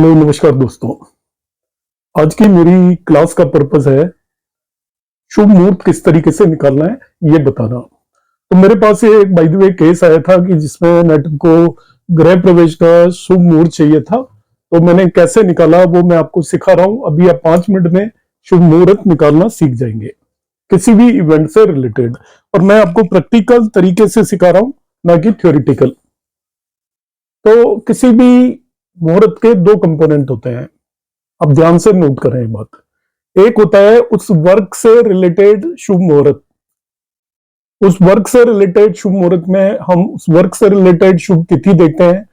Hello नमस्कार दोस्तों। आज की मेरी क्लास का पर्पस है शुभ मुहूर्त किस तरीके से निकालना है ये बताना। तो मेरे पास ये एक बाय द वे केस आया था कि जिसमें नेटिव को गृह प्रवेश का शुभ मुहूर्त चाहिए था। तो मैंने कैसे निकाला वो मैं आपको सिखा रहा हूं। अभी आप 5 मिनट में शुभ मुहूर्त निकालना सीख जाएंगे किसी भी इवेंट से रिलेटेड। और मैं आपको प्रैक्टिकल तरीके से सिखा रहा हूं, ना कि थ्योरिटिकल। तो किसी भी मुहूर्त के दो कंपोनेंट होते हैं, अब ध्यान से नोट करें ये बात। एक होता है उस वर्क से रिलेटेड शुभ मुहूर्त। उस वर्क से रिलेटेड शुभ मुहूर्त में हम उस वर्क से रिलेटेड शुभ तिथि देखते हैं,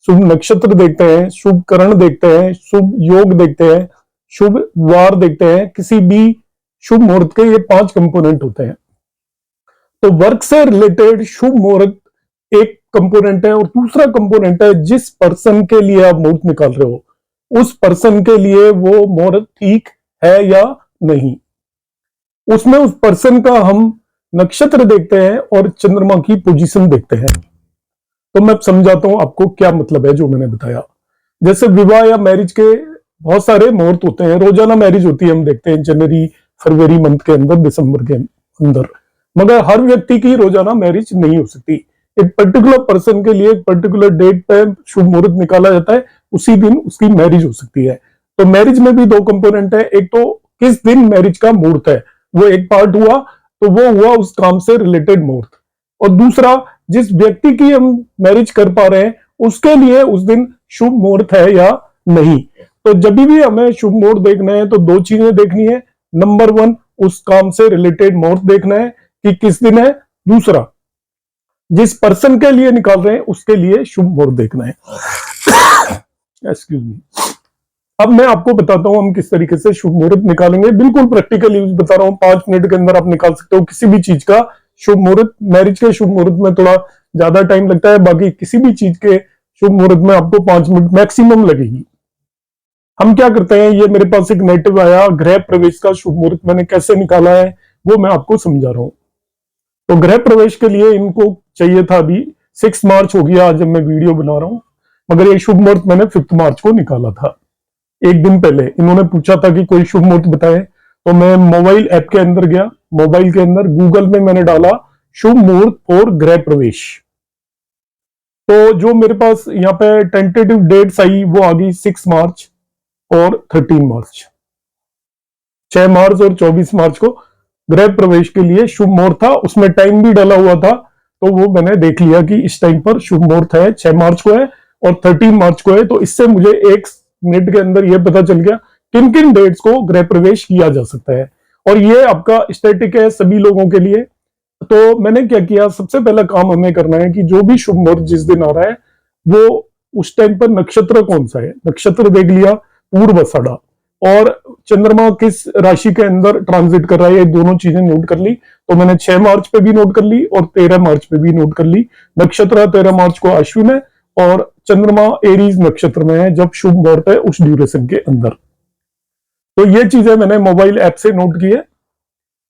शुभ नक्षत्र देखते हैं, शुभ करण देखते हैं, शुभ योग देखते हैं, शुभ वार देखते हैं। किसी भी शुभ मुहूर्त के ये 5 कंपोनेंट होते हैं। तो वर्क से रिलेटेड शुभ मुहूर्त एक कंपोनेंट है, और दूसरा कंपोनेंट है जिस पर्सन के लिए आप मुहूर्त निकाल रहे हो उस पर्सन के लिए वो मुहूर्त ठीक है या नहीं। उसमें उस पर्सन का हम नक्षत्र देखते हैं और चंद्रमा की पोजीशन देखते हैं। तो मैं समझाता हूं आपको क्या मतलब है जो मैंने बताया। जैसे विवाह या मैरिज के बहुत सारे मुहूर्त होते हैं, रोजाना मैरिज होती है, हम देखते हैं जनवरी फरवरी मंथ के अंदर, दिसंबर के अंदर। मगर हर व्यक्ति की रोजाना मैरिज नहीं हो सकती। एक पर्टिकुलर पर्सन के लिए एक पर्टिकुलर डेट पे शुभ मुहूर्त निकाला जाता है, उसी दिन उसकी मैरिज हो सकती है। तो मैरिज में भी दो कंपोनेंट है, एक तो किस दिन मैरिज का मुहूर्त है वो एक पार्ट हुआ, तो वो हुआ उस काम से रिलेटेड मुहूर्त। और दूसरा, जिस व्यक्ति की हम मैरिज कर पा रहे हैं उसके लिए उस दिन शुभ मुहूर्त है या नहीं। तो जब भी हमें शुभ मुहूर्त देखना है तो दो चीजें देखनी है। नंबर 1, उस काम से रिलेटेड मुहूर्त देखना है कि किस दिन है। दूसरा, जिस पर्सन के लिए निकाल रहे हैं उसके लिए शुभ मुहूर्त देखना है। Excuse me. अब मैं आपको बताता हूं हम किस तरीके से शुभ मुहूर्त निकालेंगे। बिल्कुल प्रैक्टिकली बता रहा हूं, 5 मिनट के अंदर आप निकाल सकते हो किसी भी चीज का शुभ मुहूर्त। मैरिज के शुभ मुहूर्त में थोड़ा ज्यादा टाइम लगता है, बाकी किसी भी चीज के शुभ मुहूर्त में आपको 5 मिनट मैक्सिमम लगेगी। हम क्या करते हैं, ये मेरे पास एक नेटिव आया, गृह प्रवेश का शुभ मुहूर्त मैंने कैसे निकाला है वो मैं आपको समझा रहा हूं। तो गृह प्रवेश के लिए इनको चाहिए था, अभी 6 मार्च हो गया जब मैं वीडियो बना रहा हूं, मगर ये शुभ मुहूर्त मैंने 5 मार्च को निकाला था। एक दिन पहले इन्होंने पूछा था कि कोई शुभ मुहूर्त बताए, तो मैं मोबाइल ऐप के अंदर गया। मोबाइल के अंदर गूगल में मैंने डाला शुभ मुहूर्त फॉर गृह प्रवेश। तो जो मेरे पास यहाँ पे टेंटेटिव डेट्स आई वो आ गई 6 मार्च और 13 मार्च। 6 मार्च और 24 मार्च को गृह प्रवेश के लिए शुभ मुहूर्त था, उसमें टाइम भी डाला हुआ था। तो वो मैंने देख लिया कि इस टाइम पर शुभ मुहूर्त है, 6 मार्च को है और 13 मार्च को है। तो इससे मुझे 1 मिनट के अंदर यह पता चल गया किन किन डेट्स को गृह प्रवेश किया जा सकता है। और ये आपका स्टैटिक है सभी लोगों के लिए। तो मैंने क्या किया, सबसे पहला काम हमें करना है कि जो भी शुभ मुहूर्त जिस दिन आ रहा है वो उस टाइम पर नक्षत्र कौन सा है, नक्षत्र देख लिया, पूर्वाषाढ़ा, और चंद्रमा किस राशि के अंदर ट्रांजिट कर रहा है, ये दोनों चीजें नोट कर ली। तो मैंने 6 मार्च पे भी नोट कर ली और 13 मार्च पे भी नोट कर ली। नक्षत्र 13 मार्च को अश्विन है और चंद्रमा एरीज नक्षत्र में है जब शुभ मुहूर्त है उस ड्यूरेशन के अंदर। तो ये चीजें मैंने मोबाइल ऐप से नोट की है।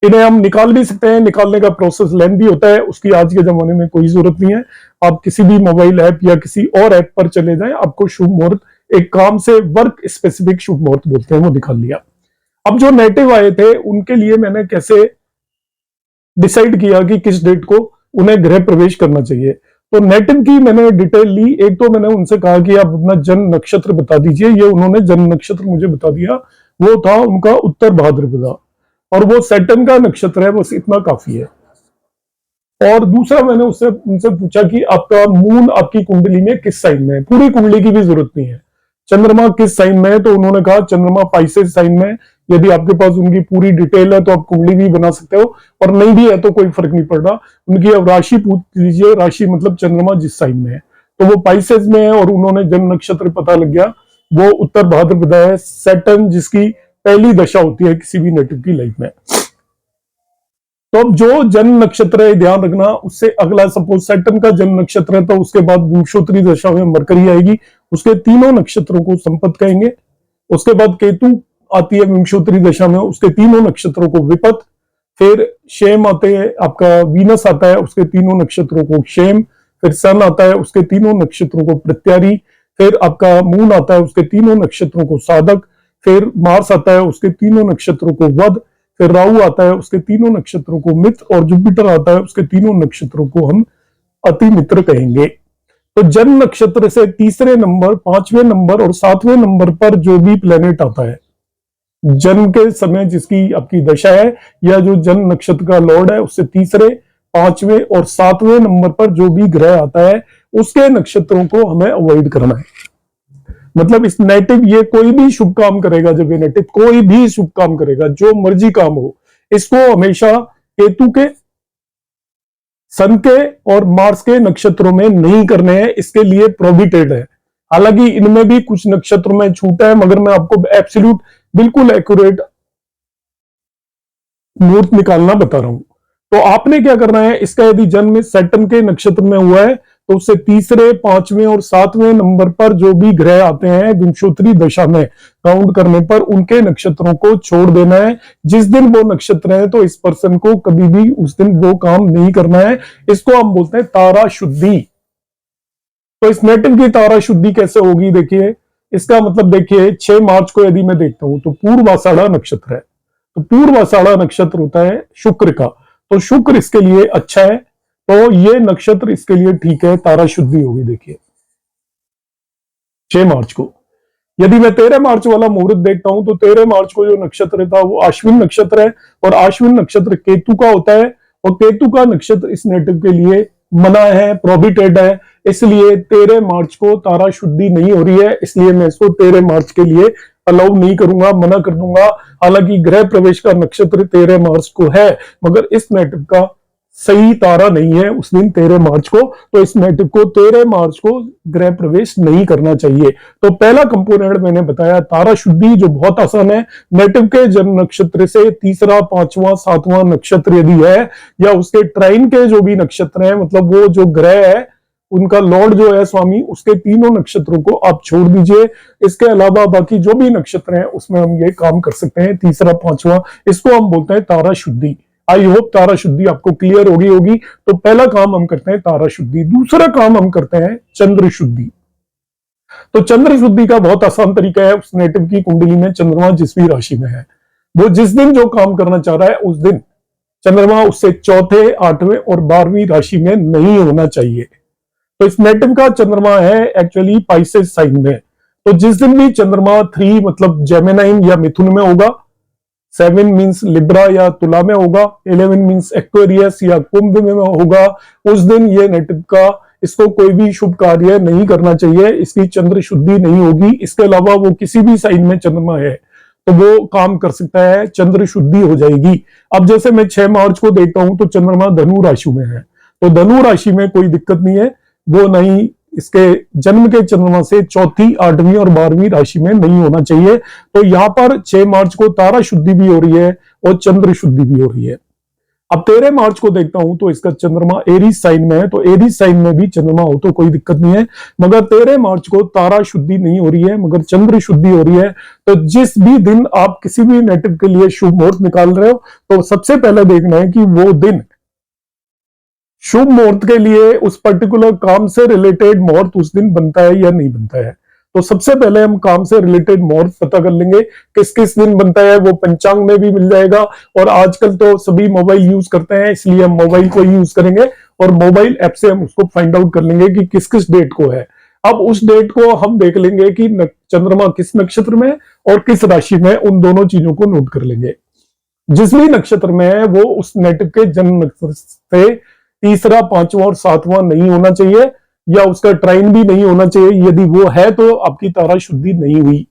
इन्हें हम निकाल भी सकते हैं, निकालने का प्रोसेस लेंथी होता है, उसकी आज के जमाने में कोई जरूरत नहीं है। आप किसी भी मोबाइल ऐप या किसी और ऐप पर चले जाएं, आपको शुभ मुहूर्त एक काम से वर्क स्पेसिफिक शुभ मुहूर्त बोलते हैं वो निकाल लिया। अब जो नेटिव आए थे उनके लिए मैंने कैसे डिसाइड किया कि किस डेट को उन्हें गृह प्रवेश करना चाहिए। तो नेटिव की मैंने डिटेल ली। एक तो मैंने उनसे कहा कि आप अपना जन्म नक्षत्र बता दीजिए, ये उन्होंने जन्म नक्षत्र मुझे बता दिया, वो था उनका उत्तर भाद्रपदा और वो सैटर्न का नक्षत्र है, बस इतना काफी है। और दूसरा मैंने उससे उनसे पूछा कि आपका मून आपकी कुंडली में किस साइन में है, पूरी कुंडली की भी जरूरत नहीं है, चंद्रमा किस साइन में है। तो उन्होंने कहा चंद्रमा पाइसेस साइन में। यदि आपके पास उनकी पूरी डिटेल है तो आप कुंडली भी बना सकते हो, और नहीं भी है तो कोई फर्क नहीं पड़ रहा। उनकी अब राशि पूछ लीजिए, राशि मतलब चंद्रमा जिस साइन में है, तो वो पाइसेस में है और उन्होंने जन्म नक्षत्र पता लग गया, वो उत्तर भाद्रपदा है, सैटर्न जिसकी पहली दशा होती है किसी भी नेटिव की लाइफ में। तो अब जो जन्म नक्षत्र है ध्यान रखना, उससे अगला सपोज सैटर्न का जन्म नक्षत्र है तो उसके बाद विंशोत्तरी दशा में मरकरी आएगी, उसके तीनों नक्षत्रों को संपत कहेंगे। उसके बाद केतु आती है विंशोत्तरी दशा में, उसके तीनों नक्षत्रों को विपत। फिर शेम आते हैं, आपका वीनस आता है, उसके तीनों नक्षत्रों को शेम। फिर सन आता है, उसके तीनों नक्षत्रों को प्रत्यारी। फिर आपका मून आता है उसके तीनों नक्षत्रों को साधक, फिर मार्स आता है उसके तीनों नक्षत्रों को वध, फिर राहु आता है उसके तीनों नक्षत्रों को मित्र, और जुपिटर आता है उसके तीनों नक्षत्रों को हम अति मित्र कहेंगे। तो जन्म नक्षत्र से तीसरे नंबर, पांचवें नंबर और सातवें नंबर पर जो भी प्लेनेट आता है, जन्म के समय जिसकी आपकी दशा है या जो जन्म नक्षत्र का लॉर्ड है, उससे तीसरे, पांचवें और सातवें नंबर पर जो भी ग्रह आता है उसके नक्षत्रों को हमें अवॉइड करना है। मतलब इस नेटिव, ये कोई भी शुभ काम करेगा, जब ये नेटिव कोई भी शुभ काम करेगा, जो मर्जी काम हो, इसको हमेशा केतु के, सन के और मार्स के नक्षत्रों में नहीं करने हैं, इसके लिए प्रोहिबिटेड है। हालांकि इनमें भी कुछ नक्षत्रों में छूट है, मगर मैं आपको एब्सोल्यूट बिल्कुल एक्यूरेट मुहूर्त निकालना बता रहा हूं। तो आपने क्या करना है, इसका यदि जन्म सैटर्न के नक्षत्र में हुआ है तो उससे तीसरे, पांचवें और सातवें नंबर पर जो भी ग्रह आते हैं विंशोत्तरी दशा में काउंट करने पर, उनके नक्षत्रों को छोड़ देना है। जिस दिन वो नक्षत्र है तो इस पर्सन को कभी भी उस दिन वो काम नहीं करना है। इसको हम बोलते हैं तारा शुद्धि। तो इस नेटिव की तारा शुद्धि कैसे होगी, देखिए इसका मतलब देखिए 6 मार्च को यदि मैं देखता हूं तो पूर्वाषाढ़ा नक्षत्र है, तो पूर्वाषाढ़ा नक्षत्र होता है शुक्र का, तो शुक्र इसके लिए अच्छा है, तो ये नक्षत्र इसके लिए ठीक है, तारा शुद्धि होगी। देखिए 6 मार्च को यदि मैं 13 मार्च वाला मुहूर्त देखता हूं तो 13 मार्च को जो नक्षत्र था वो अश्विन नक्षत्र है, और अश्विन नक्षत्र केतु का होता है, और केतु का नक्षत्र इस नेटिव के लिए मना है, प्रोहिबिटेड है, इसलिए 13 मार्च को तारा शुद्धि नहीं हो रही है, इसलिए मैं इसको 13 मार्च के लिए अलाउ नहीं करूंगा, मना कर दूंगा। हालांकि ग्रह प्रवेश का नक्षत्र 13 मार्च को है, मगर इस नेटिव का सही तारा नहीं है उस दिन 13 मार्च को, तो इस नेटिव को 13 मार्च को गृह प्रवेश नहीं करना चाहिए। तो पहला कंपोनेंट मैंने बताया तारा शुद्धि, जो बहुत आसान है। नेटिव के जन्म नक्षत्र से तीसरा, पांचवा, सातवां नक्षत्र यदि है, या उसके ट्राइन के जो भी नक्षत्र है, मतलब वो जो ग्रह है उनका लॉर्ड जो है स्वामी, उसके तीनों नक्षत्रों को आप छोड़ दीजिए। इसके अलावा बाकी जो भी नक्षत्र हैं उसमें हम ये काम कर सकते हैं, तीसरा, पांचवा, इसको हम बोलते हैं तारा शुद्धि। आई होप तारा शुद्धि आपको क्लियर होगी। तो पहला काम हम करते हैं तारा शुद्धि। दूसरा काम हम करते हैं चंद्र शुद्धि। तो चंद्र शुद्धि का बहुत आसान तरीका है, उस नेटिव की कुंडली में चंद्रमा जिस भी राशि में है, वो जिस दिन जो काम करना चाह रहा है उस दिन चंद्रमा उससे चौथे, आठवें और 12वीं राशि में नहीं होना चाहिए। तो इस नेटिव का चंद्रमा है एक्चुअली पाइसेस साइन में, तो जिस दिन भी चंद्रमा 3 मतलब जेमिनाइन या मिथुन में होगा, 7 मीन्स लिब्रा या तुला में होगा, 11 मीन्स एक्वेरियस या कुंभ में होगा, उस दिन ये नेटिव का इसको कोई भी शुभ कार्य नहीं करना चाहिए, इसकी चंद्र शुद्धि नहीं होगी। इसके अलावा वो किसी भी साइन में चंद्रमा है तो वो काम कर सकता है, चंद्र शुद्धि हो जाएगी। अब जैसे मैं 6 मार्च को देखता हूं तो चंद्रमा धनु राशि में है, तो धनु राशि में कोई दिक्कत नहीं है, वो नहीं, इसके जन्म के चंद्रमा से चौथी, 8वीं और 12वीं राशि में नहीं होना चाहिए। तो यहां पर 6 मार्च को तारा शुद्धि भी हो रही है और चंद्र शुद्धि भी हो रही है। अब 13 मार्च को देखता हूं तो इसका चंद्रमा एरीज साइन में है, तो एरीज साइन में भी चंद्रमा हो तो कोई दिक्कत नहीं है, मगर 13 मार्च को तारा शुद्धि नहीं हो रही है, मगर चंद्र शुद्धि हो रही है। तो जिस भी दिन आप किसी भी नेटिव के लिए शुभ मुहूर्त निकाल रहे हो, तो सबसे पहले देखना है कि वो दिन शुभ मुहूर्त के लिए उस पर्टिकुलर काम से रिलेटेड मुहूर्त उस दिन बनता है या नहीं बनता है। तो सबसे पहले हम काम से रिलेटेड मुहूर्त पता कर लेंगे, किस किस दिन बनता है, वो पंचांग में भी मिल जाएगा। और आजकल तो सभी मोबाइल यूज करते हैं, इसलिए हम मोबाइल को यूज करेंगे और मोबाइल ऐप से हम उसको फाइंड आउट कर लेंगे कि किस किस डेट को है। अब उस डेट को हम देख लेंगे कि चंद्रमा किस नक्षत्र में और किस राशि में, उन दोनों चीजों को नोट कर लेंगे। जिस भी नक्षत्र में है वो उस नेटिव के जन्म नक्षत्र से तीसरा, पांचवा और सातवां नहीं होना चाहिए, या उसका ट्राइन भी नहीं होना चाहिए। यदि वो है तो आपकी तारा शुद्धि नहीं हुई,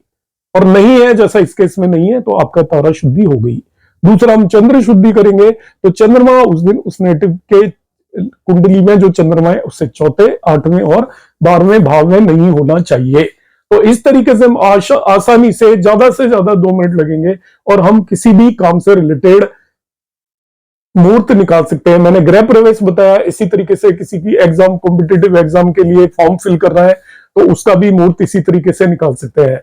और नहीं है जैसा इस केस में नहीं है तो आपका तारा शुद्धि हो गई। दूसरा हम चंद्र शुद्धि करेंगे, तो चंद्रमा उस दिन उस नेटिव के कुंडली में जो चंद्रमा है उससे चौथे, 8वें और 12वें भाव में नहीं होना चाहिए। तो इस तरीके से हम आसानी से ज्यादा 2 मिनट लगेंगे और हम किसी भी काम से रिलेटेड मुहूर्त निकाल सकते हैं। मैंने गृह प्रवेश बताया, इसी तरीके से किसी की एग्जाम, कॉम्पिटिटिव एग्जाम के लिए फॉर्म फिल कर रहा है तो उसका भी मुहूर्त इसी तरीके से निकाल सकते हैं।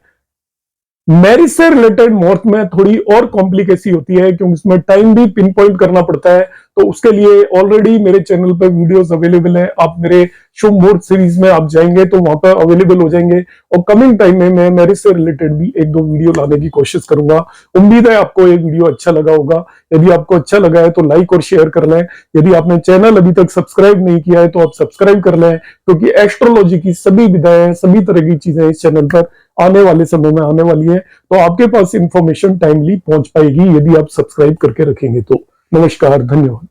मैरिज से रिलेटेड मुहूर्त में थोड़ी और कॉम्प्लिकेसी होती है, क्योंकि इसमें टाइम भी पिन पॉइंट करना पड़ता है। तो उसके लिए ऑलरेडी मेरे चैनल पर वीडियोस अवेलेबल है। आप मेरे शुभ मुहूर्त सीरीज में आप जाएंगे तो वहां पर अवेलेबल हो जाएंगे, और कमिंग टाइम में मैं मैरिज से रिलेटेड भी एक दो वीडियो लाने की कोशिश करूंगा। उम्मीद है आपको ये वीडियो अच्छा लगा होगा। यदि आपको अच्छा लगा है तो लाइक और शेयर कर लें। यदि आपने चैनल अभी तक सब्सक्राइब नहीं किया है तो आप सब्सक्राइब कर लें, क्योंकि एस्ट्रोलॉजी की सभी विधाएं, सभी तरह की चीजें इस चैनल पर आने वाले समय में आने वाली है, तो आपके पास इंफॉर्मेशन टाइमली पहुंच पाएगी यदि आप सब्सक्राइब करके रखेंगे तो। नमस्कार, धन्यवाद।